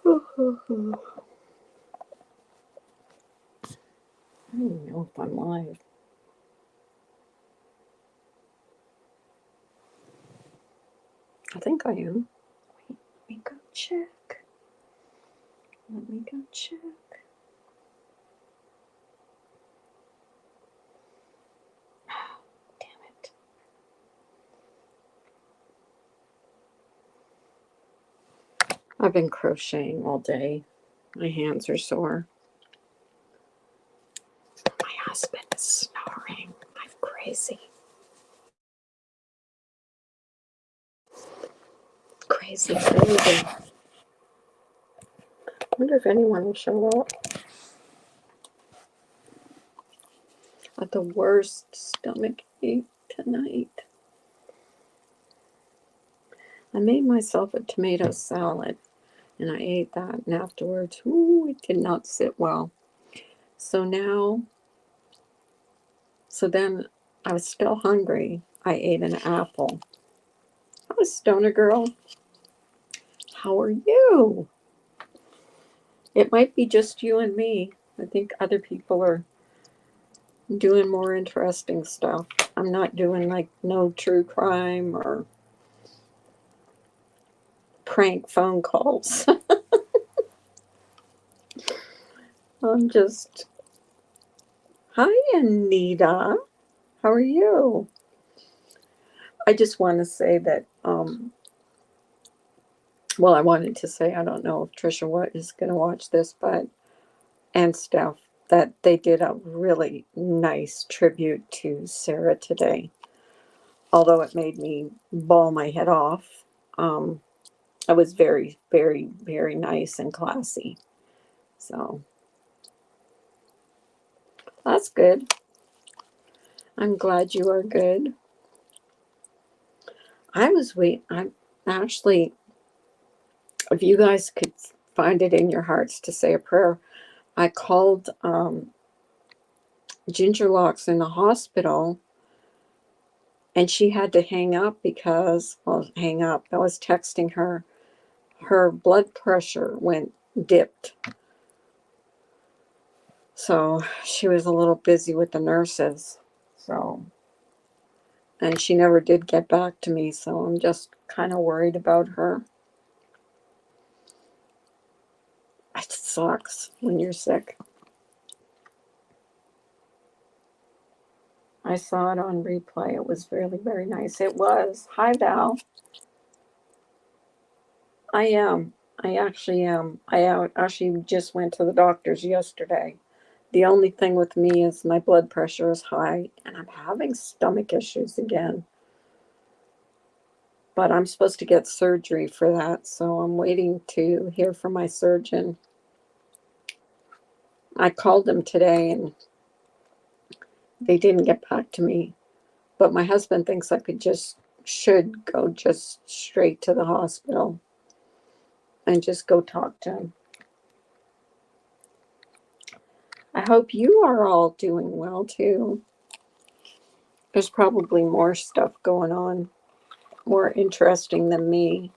I don't know if I'm live. I think I am. Wait, let me go check. Let me go check. Damn it. I've been crocheting all day. My hands are sore. My husband is snoring. I'm crazy. Crazy, crazy. I wonder if anyone will show up. I had the worst stomach ache tonight. I made myself a tomato salad and I ate that, and afterwards, ooh, it did not sit well. So then I was still hungry. I ate an apple. I was Stoner Girl. How are you? It might be just you and me. I think other people are doing more interesting stuff. I'm not doing like no true crime or prank phone calls. I'm just, hi, Anita. How are you? I just want to say that, well, I wanted to say, I don't know if Trisha is going to watch this, but, and Steph, that they did a really nice tribute to Sarah today. Although it made me bawl my head off, um, it was very, very, very nice and classy. So that's good. I'm glad you are good. I'm actually, if you guys could find it in your hearts to say a prayer, I called Ginger Locks in the hospital, and she had to hang up because, well, hang up. I was texting her. Her blood pressure went dipped. So she was a little busy with the nurses. So, and she never did get back to me. So I'm just kind of worried about her. It sucks when you're sick. I saw it on replay. It was really, very nice. It was. Hi, Val. I am. I actually am. Actually just went to the doctor's yesterday. The only thing with me is my blood pressure is high and I'm having stomach issues again. But I'm supposed to get surgery for that, so I'm waiting to hear from my surgeon. I called them today and they didn't get back to me. But my husband thinks I should go just straight to the hospital and just go talk to him. I hope you are all doing well too. There's probably more stuff going on, more interesting than me.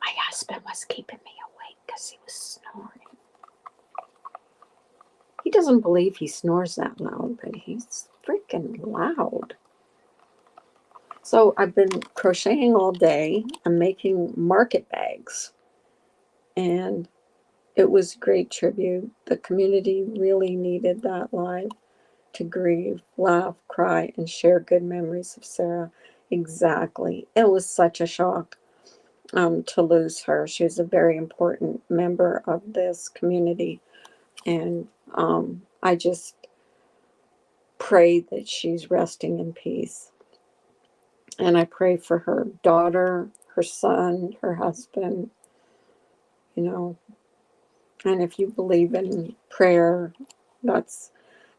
My husband was keeping me awake because he was snoring. He doesn't believe he snores that loud, but he's freaking loud. So I've been crocheting all day. I'm making market bags. And it was a great tribute. The community really needed that live to grieve, laugh, cry, and share good memories of Sarah. Exactly. It was such a shock to lose her. She was a very important member of this community. And I just pray that she's resting in peace. And I pray for her daughter, her son, her husband, you know. And if you believe in prayer, that's,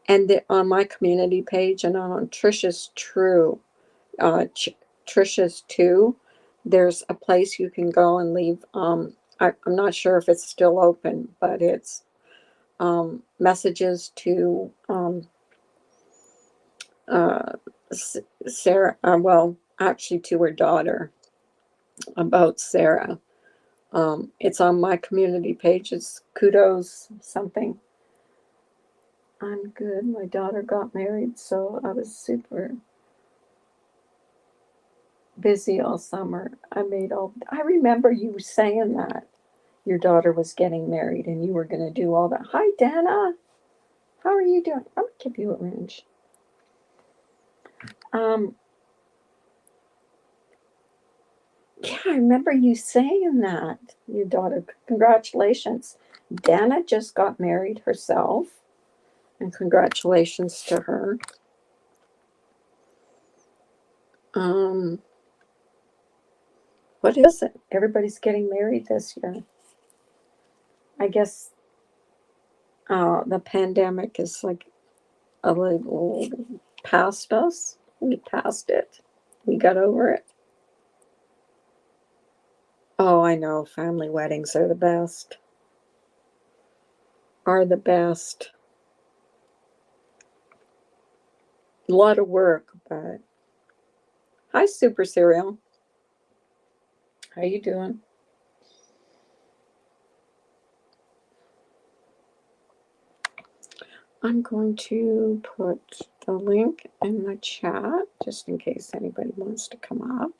and on my community page and on Trisha's too, there's a place you can go and leave. I'm not sure if it's still open, but it's messages to uh, Sarah, well, actually to her daughter about Sarah. It's on my community page. It's kudos something. I'm good. My daughter got married, so I was super busy all summer. I remember you saying that your daughter was getting married and you were going to do all that. Hi, Dana. How are you doing? I'm going to give you a wrench. Um, yeah, I remember you saying that. Your daughter, congratulations. Dana just got married herself, and congratulations to her. Um, what is it? Everybody's getting married this year. I guess the pandemic is like a little past us. We passed it. We got over it. Oh, I know. Family weddings are the best. Are the best. A lot of work, but hi, Super Cereal. How you doing? I'm going to put the link in the chat just in case anybody wants to come up.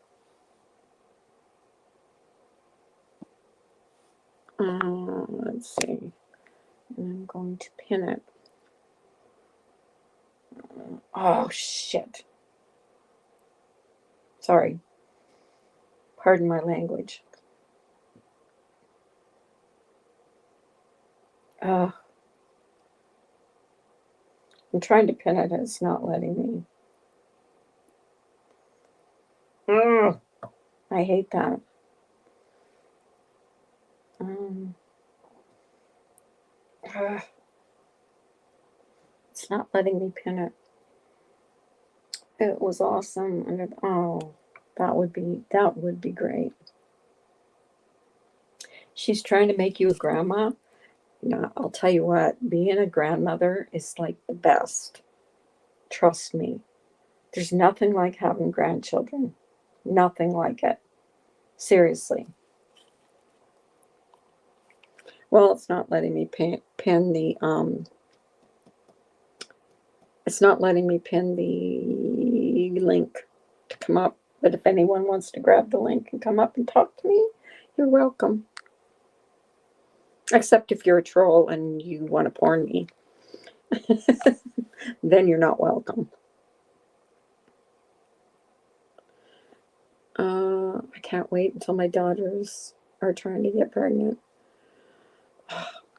Let's see. And I'm going to pin it. Oh, shit. Sorry. Pardon my language. I'm trying to pin it and it's not letting me. I hate that. It's not letting me pin it. It was awesome. And that would be great. She's trying to make you a grandma. No, I'll tell you what, being a grandmother is like the best. Trust me. There's nothing like having grandchildren. Nothing like it. Seriously. Well, it's not letting me pin the it's not letting me pin the link to come up. But if anyone wants to grab the link and come up and talk to me, you're welcome. Except if you're a troll and you want to porn me. Then you're not welcome. I can't wait until my daughters are trying to get pregnant.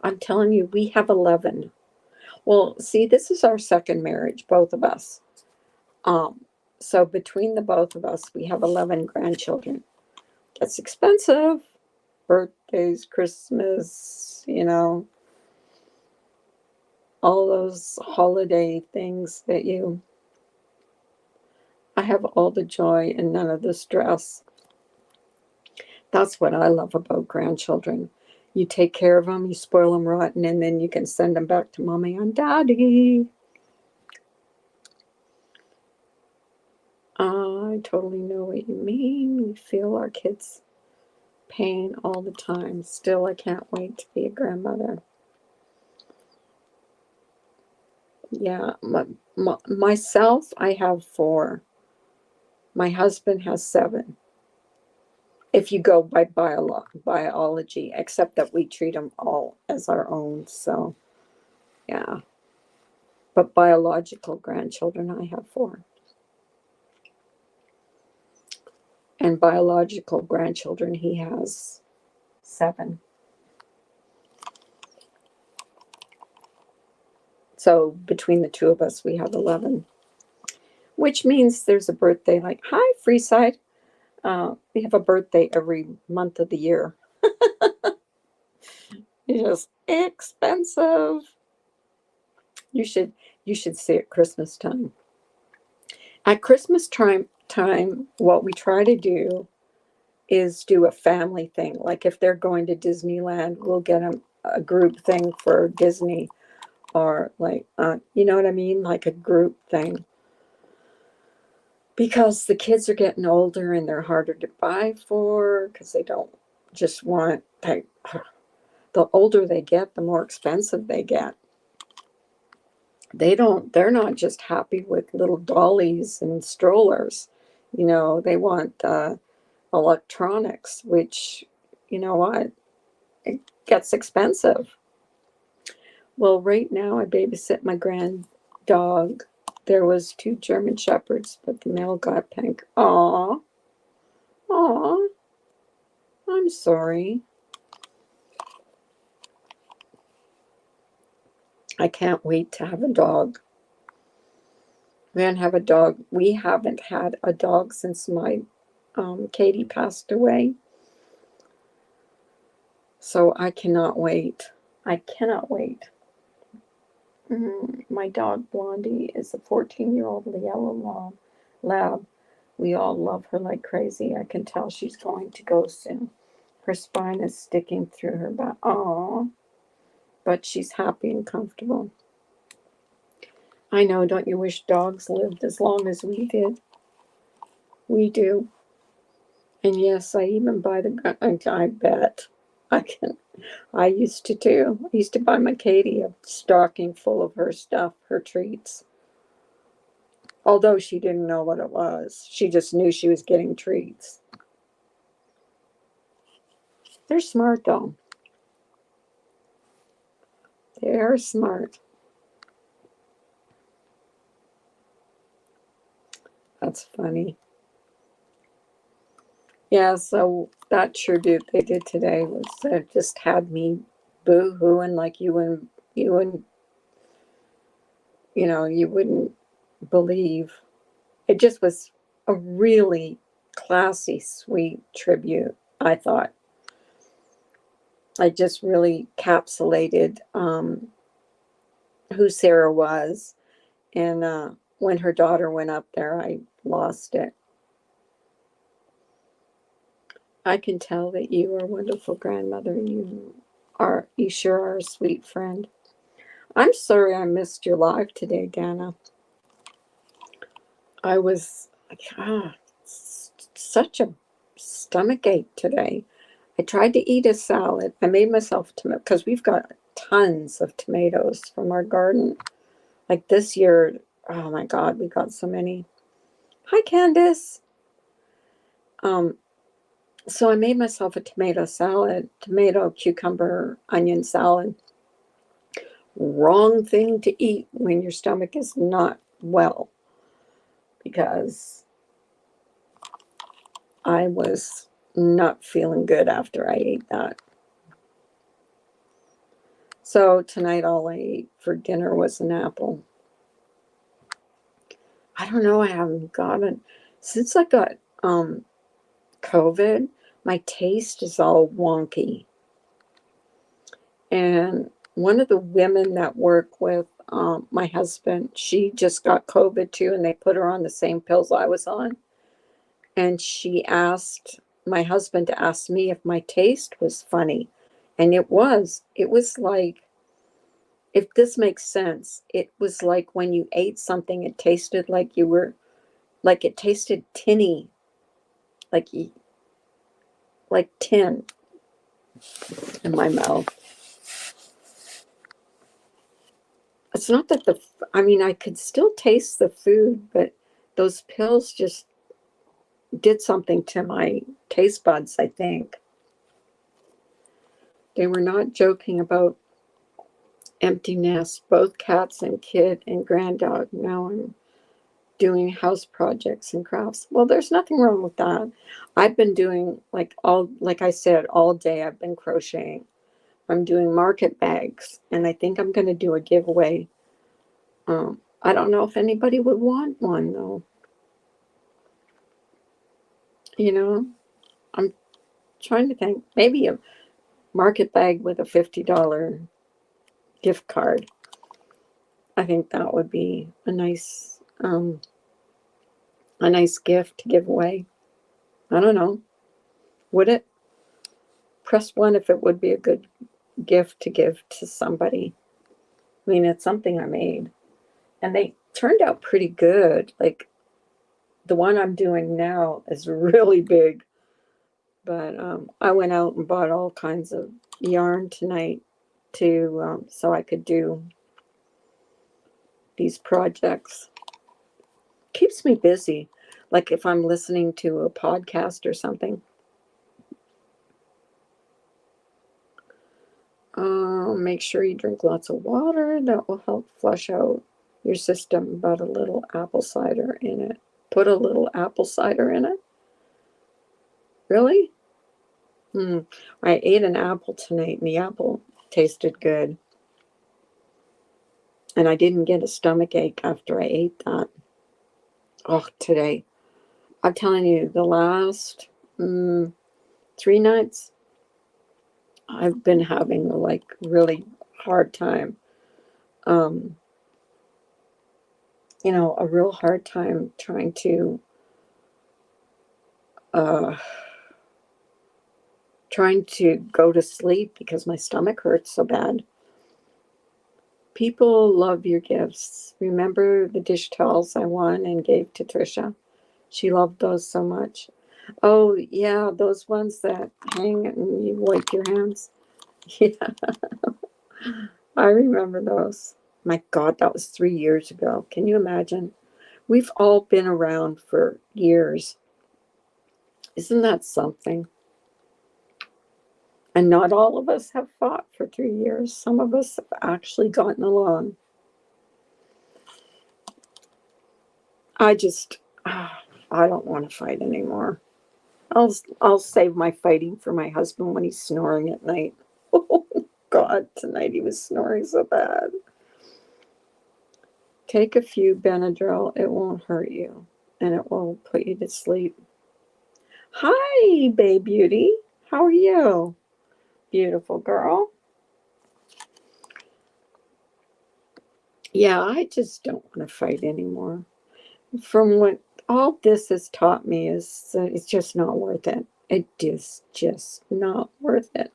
I'm telling you, we have 11. Well, see, this is our second marriage, both of us. So between the both of us, we have 11 grandchildren. That's expensive. Birthdays, Christmas, all those holiday things I have all the joy and none of the stress. That's what I love about grandchildren. You take care of them, you spoil them rotten, and then you can send them back to mommy and daddy. I totally know what you mean. We feel our kids' pain all the time. Still, I can't wait to be a grandmother. Yeah, myself, I have 4. My husband has 7. If you go by biology, except that we treat them all as our own. So, yeah. But biological grandchildren, I have 4. And biological grandchildren, he has 7. So between the two of us, we have 11. Which means there's a birthday like, hi, Freeside. We have a birthday every month of the year. It's just expensive. You should see at Christmas time. At Christmas time, what we try to do is do a family thing. Like if they're going to Disneyland, we'll get them a group thing for Disney, or like, you know what I mean? Like a group thing. Because the kids are getting older and they're harder to buy for because they don't just want, the older they get, the more expensive they get. They're not just happy with little dollies and strollers. They want electronics, which, you know what, it gets expensive. Well, right now I babysit my grand dog. There was two German shepherds, but the male got pink. Aw, aw, I'm sorry. I can't wait to have a dog. We haven't have a dog. We haven't had a dog since my Katie passed away. So I cannot wait. I cannot wait. My dog Blondie is a 14-year-old yellow lab. We all love her like crazy. I can tell she's going to go soon. Her spine is sticking through her back. Aww. But she's happy and comfortable. I know, don't you wish dogs lived as long as we did? We do. And yes, I even buy I bet. I used to too. I used to buy my Katie a stocking full of her stuff, her treats. Although she didn't know what it was. She just knew she was getting treats. They're smart though. They are smart. That's funny. Yeah, so that tribute they did today was just had me boo-hooing like you and you wouldn't believe. It just was a really classy, sweet tribute, I thought. I just really capsulated who Sarah was. And when her daughter went up there, I lost it. I can tell that you are a wonderful grandmother. You sure are a sweet friend. I'm sorry I missed your live today, Dana. I was such a stomach ache today. I tried to eat a salad. I made myself tomato because we've got tons of tomatoes from our garden. Like this year, oh my God, we got so many. Hi, Candace. So I made myself a tomato salad, tomato, cucumber, onion salad. Wrong thing to eat when your stomach is not well, because I was not feeling good after I ate that. So tonight all I ate for dinner was an apple. I don't know, I haven't gotten, since I got COVID, my taste is all wonky. And one of the women that work with my husband, she just got COVID too, and they put her on the same pills I was on. And she asked my husband to ask me if my taste was funny. And it was. It was like, if this makes sense, it was like when you ate something, it tasted like like it tasted tinny, like tin in my mouth. It's not that I could still taste the food, but those pills just did something to my taste buds, I think. They were not joking about empty nest. Both cats and kid and granddog. Now I'm doing house projects and crafts. Well, there's nothing wrong with that. I've been doing like I said, all day I've been crocheting. I'm doing market bags, and I think I'm going to do a giveaway. I don't know if anybody would want one though. I'm trying to think. Maybe a market bag with a $50 gift card. I think that would be a nice gift to give away. I don't know. Would it? Press one if it would be a good gift to give to somebody. I mean, it's something I made. And they turned out pretty good. Like the one I'm doing now is really big. But I went out and bought all kinds of yarn tonight to so I could do these projects. Keeps me busy. Like if I'm listening to a podcast or something. Make sure you drink lots of water. That will help flush out your system. But a little apple cider in it. Put a little apple cider in it? Really? I ate an apple tonight and the apple tasted good. And I didn't get a stomach ache after I ate that. Oh, today. I'm telling you, the last 3 nights, I've been having a really hard time. Um, a real hard time uh, trying to go to sleep because my stomach hurts so bad. People love your gifts. Remember the dish towels I won and gave to Trisha? She loved those so much. Oh, yeah, those ones that hang and you wipe your hands. Yeah, I remember those. My God, that was 3 years ago. Can you imagine? We've all been around for years. Isn't that something? And not all of us have fought for 3 years. Some of us have actually gotten along. I just, I don't want to fight anymore. I'll save my fighting for my husband when he's snoring at night. Oh God, tonight he was snoring so bad. Take a few Benadryl. It won't hurt you, and it will put you to sleep. Hi, Babe Beauty. How are you? Beautiful girl. Yeah, I just don't want to fight anymore. From what all this has taught me is that it's just not worth it. It is just not worth it.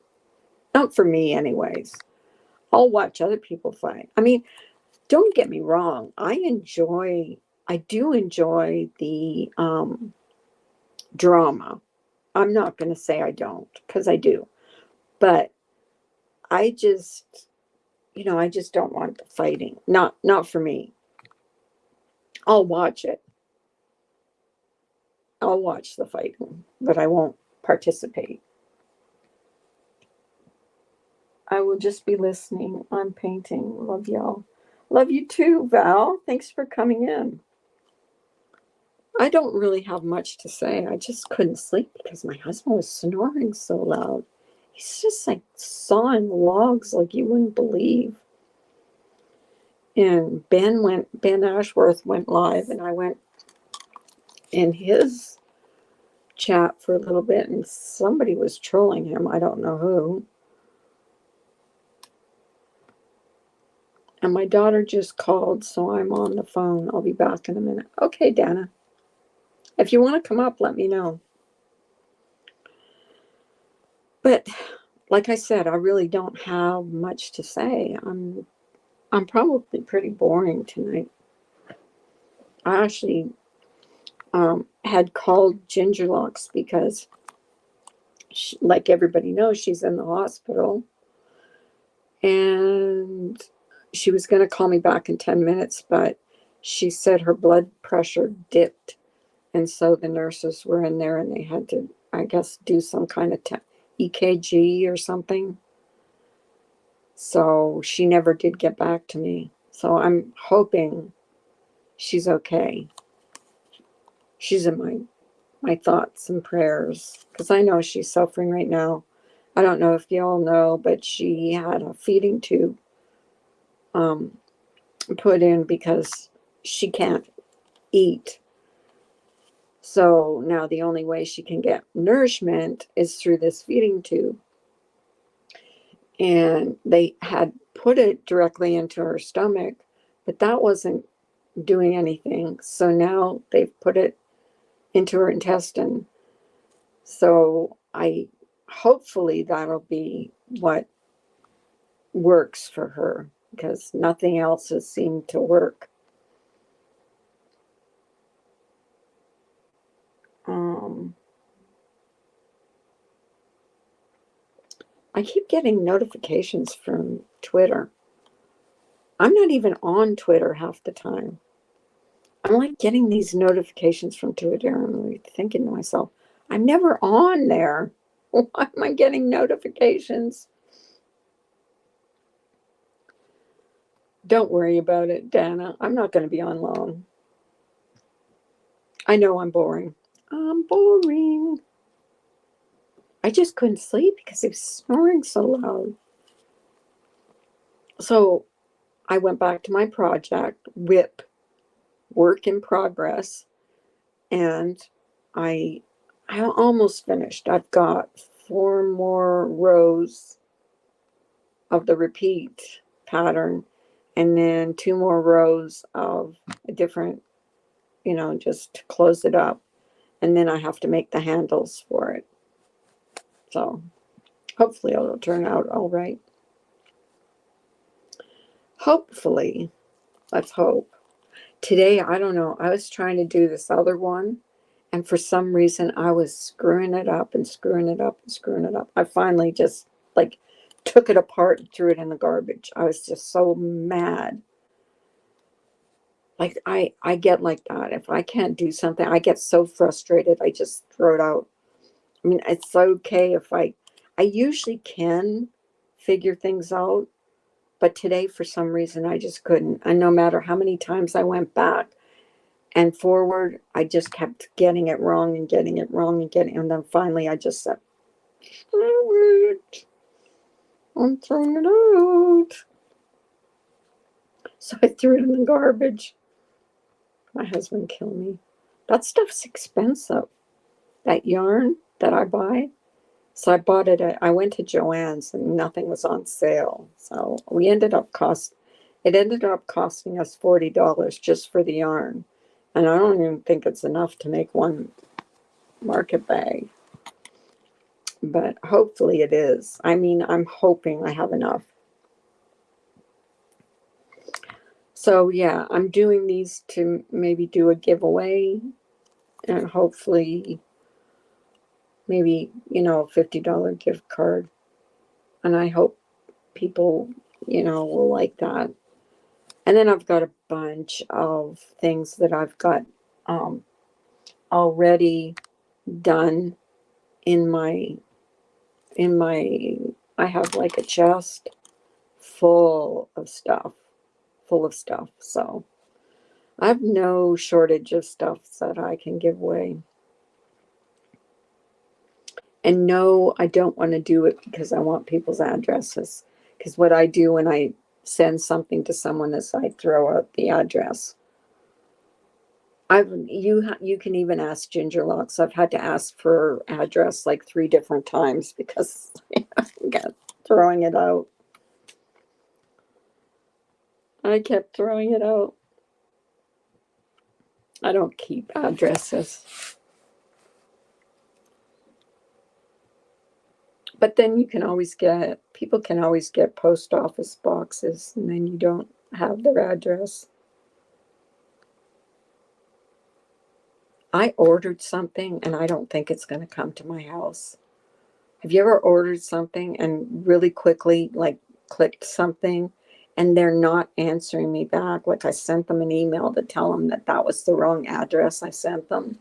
Not for me, anyways. I'll watch other people fight. I mean, don't get me wrong. I do enjoy the drama. I'm not going to say I don't, because I do. But I just, I just don't want the fighting. Not for me. I'll watch it. I'll watch the fighting, but I won't participate. I will just be listening. I'm painting. Love y'all. Love you too, Val. Thanks for coming in. I don't really have much to say. I just couldn't sleep because my husband was snoring so loud. He's just like sawing logs like you wouldn't believe. And Ben Ashworth went live, and I went in his chat for a little bit, and somebody was trolling him. I don't know who. And my daughter just called, so I'm on the phone. I'll be back in a minute. Okay, Dana. If you want to come up, let me know. But like I said, I really don't have much to say. I'm probably pretty boring tonight. I actually had called Ginger Locks because, like everybody knows, she's in the hospital. And she was going to call me back in 10 minutes, but she said her blood pressure dipped. And so the nurses were in there and they had to, I guess, do some kind of EKG or something. So she never did get back to me. So I'm hoping she's okay. She's in my thoughts and prayers because I know she's suffering right now. I don't know if you all know, but she had a feeding tube um, put in because she can't eat. So now the only way she can get nourishment is through this feeding tube. And they had put it directly into her stomach, but that wasn't doing anything. So now they've put it into her intestine. So I hopefully that'll be what works for her because nothing else has seemed to work. Um, I keep getting notifications from Twitter. I'm not even on Twitter half the time. I'm like getting these notifications from Twitter, and I'm like thinking to myself, I'm never on there. Why am I getting notifications? Don't worry about it, Dana. I'm not going to be on long. I know I'm boring. I'm boring. I just couldn't sleep because he was snoring so loud. So I went back to my project, WIP, work in progress, and I I almost finished. I've got 4 more rows of the repeat pattern, and then 2 more rows of a different, just to close it up. And then I have to make the handles for it. So hopefully it'll turn out all right. Hopefully, let's hope. Today, I don't know, I was trying to do this other one, and for some reason I was screwing it up and screwing it up and screwing it up. I finally just like took it apart and threw it in the garbage. I was just so mad. Like I get like that. If I can't do something, I get so frustrated. I just throw it out. I mean, it's okay if I usually can figure things out, but today for some reason I just couldn't. And no matter how many times I went back and forward, I just kept getting it wrong and getting it wrong and and then finally I just said, "Screw it. I'm throwing it out." So I threw it in the garbage. My husband killed me. That stuff's expensive. That yarn that I buy. So I bought it I went to Joann's and nothing was on sale. So it ended up costing us $40 just for the yarn. And I don't even think it's enough to make one market bag. But hopefully it is. I mean, I'm hoping I have enough. So yeah, I'm doing these to maybe do a giveaway and hopefully maybe, a $50 gift card. And I hope people, will like that. And then I've got a bunch of things that I've got um, already done in my in my I have like a chest full of stuff, full of stuff. So I have no shortage of stuff that I can give away. And no, I don't want to do it because I want people's addresses. Because what I do when I send something to someone is I throw out the address. You can even ask Ginger Locks. I've had to ask for address like 3 different times because I kept throwing it out. I kept throwing it out. I don't keep addresses. But then people can always get post office boxes and then you don't have their address. I ordered something and I don't think it's going to come to my house. Have you ever ordered something and really quickly, like, clicked something and they're not answering me back? Like, I sent them an email to tell them that that was the wrong address I sent them.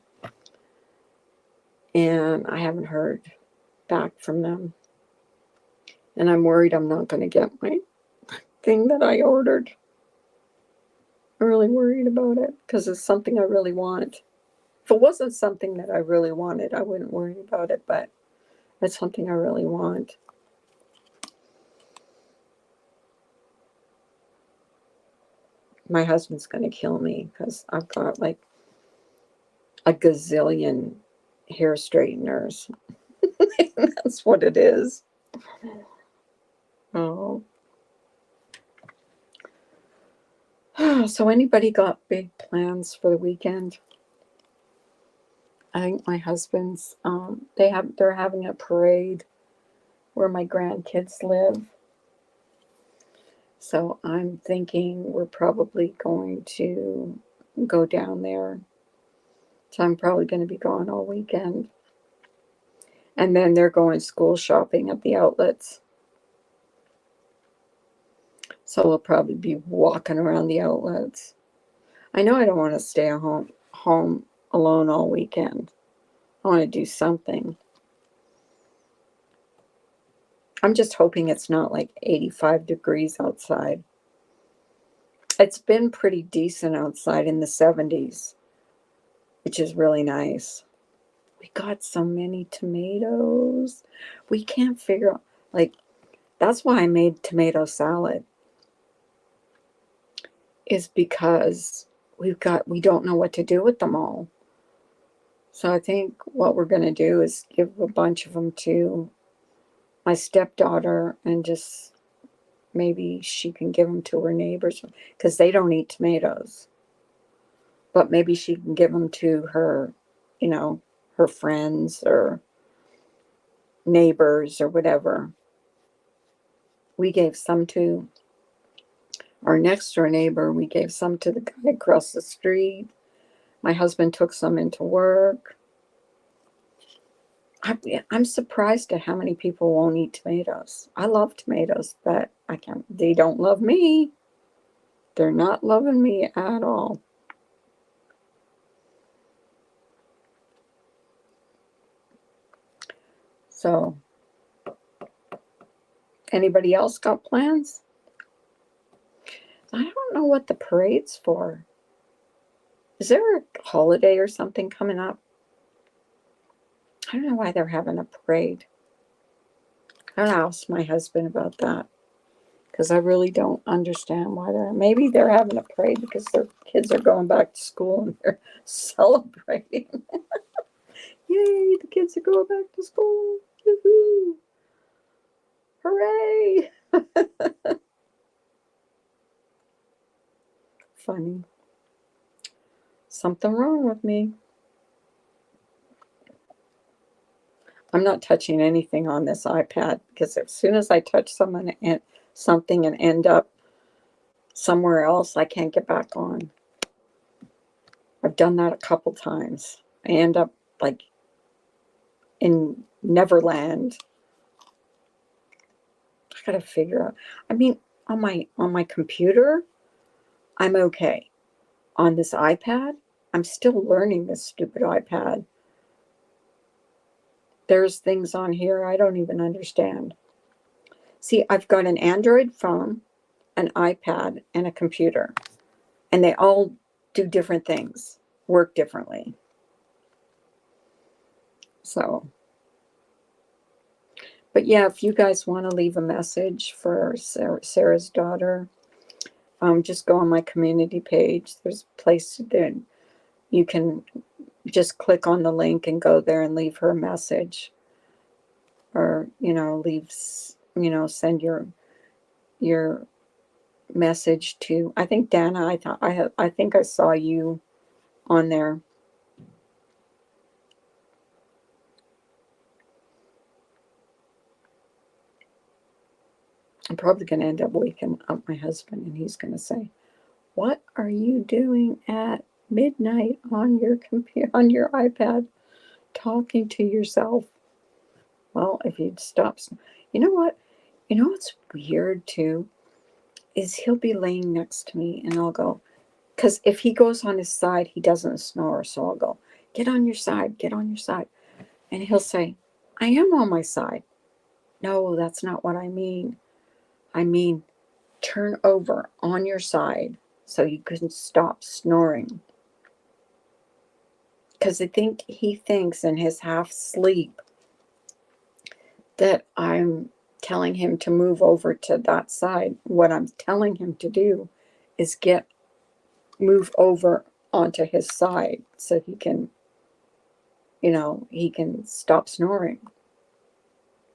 And I haven't heard back from them. And I'm worried I'm not going to get my thing that I ordered. I'm really worried about it because it's something I really want. If it wasn't something that I really wanted, I wouldn't worry about it, but it's something I really want. My husband's going to kill me because I've got like a gazillion hair straighteners. That's what it is. Oh. So anybody got big plans for the weekend? I think my husband's they're having a parade where my grandkids live. So I'm thinking we're probably going to go down there. So I'm probably going to be gone all weekend. And then they're going school shopping at the outlets. So we'll probably be walking around the outlets. I know I don't want to stay at home alone all weekend. I want to do something. I'm just hoping it's not like 85 degrees outside. It's been pretty decent outside in the 70s, which is really nice. We got so many tomatoes. We can't figure out, like, that's why I made tomato salad, is because we don't know what to do with them all. So I think what we're going to do is give a bunch of them to my stepdaughter, and just maybe she can give them to her neighbors because they don't eat tomatoes. But maybe she can give them to her, you know, her friends or neighbors or whatever. We gave some to our next door neighbor. We gave some to the guy across the street. My husband took some into work. I'm surprised at how many people won't eat tomatoes. I love tomatoes, but I can't. They don't love me. They're not loving me at all. So, anybody else got plans? I don't know what the parade's for. Is there a holiday or something coming up? I don't know why they're having a parade. I'll ask my husband about that, because I really don't understand why maybe they're having a parade because their kids are going back to school and they're celebrating. Yay, the kids are going back to school. Woohoo! Hooray! Funny. Something wrong with me. I'm not touching anything on this iPad, because as soon as I touch something and end up somewhere else, I can't get back on. I've done that a couple times. I end up like in Neverland. I gotta figure out. I mean, on my computer, I'm okay. On this iPad, I'm still learning this stupid iPad. There's things on here I don't even understand. See, I've got an Android phone, an iPad, and a computer, and they all do different things, work differently. So, but yeah, if you guys want to leave a message for Sarah's daughter, just go on my community page. There's a place there. You can just click on the link and go there and leave her a message, or send your message to, I think, Dana. I think I saw you on there. I'm probably going to end up waking up my husband, and he's going to say, "What are you doing at midnight on your computer, on your iPad, talking to yourself?" Well, if you'd stop. You know what? You know what's weird too? Is he'll be laying next to me and I'll go, because if he goes on his side, he doesn't snore. So I'll go, "Get on your side, get on your side." And he'll say, "I am on my side." No, that's not what I mean. I mean, turn over on your side so you can stop snoring. Because he thinks in his half sleep that I'm telling him to move over to that side. What I'm telling him to do is move over onto his side so he can, he can stop snoring.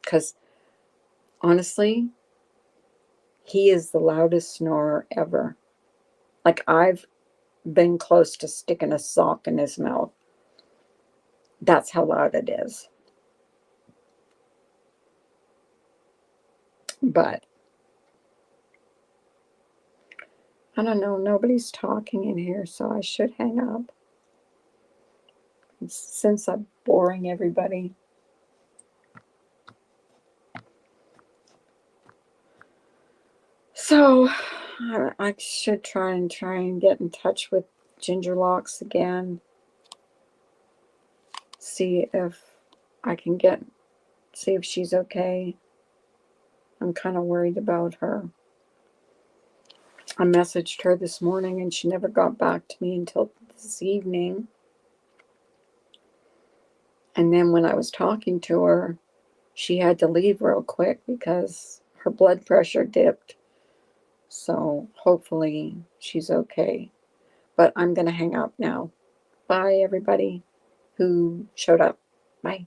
Because honestly, he is the loudest snorer ever. Like, I've been close to sticking a sock in his mouth. That's how loud it is. But I don't know, nobody's talking in here, so I should hang up. Since I'm boring everybody. So So I should try and get in touch with Ginger Locks again. See if I can see if she's okay. I'm kind of worried about her. I messaged her this morning and she never got back to me until this evening. And then when I was talking to her, she had to leave real quick because her blood pressure dipped. So hopefully she's okay. But I'm going to hang up now. Bye, everybody who showed up. Bye.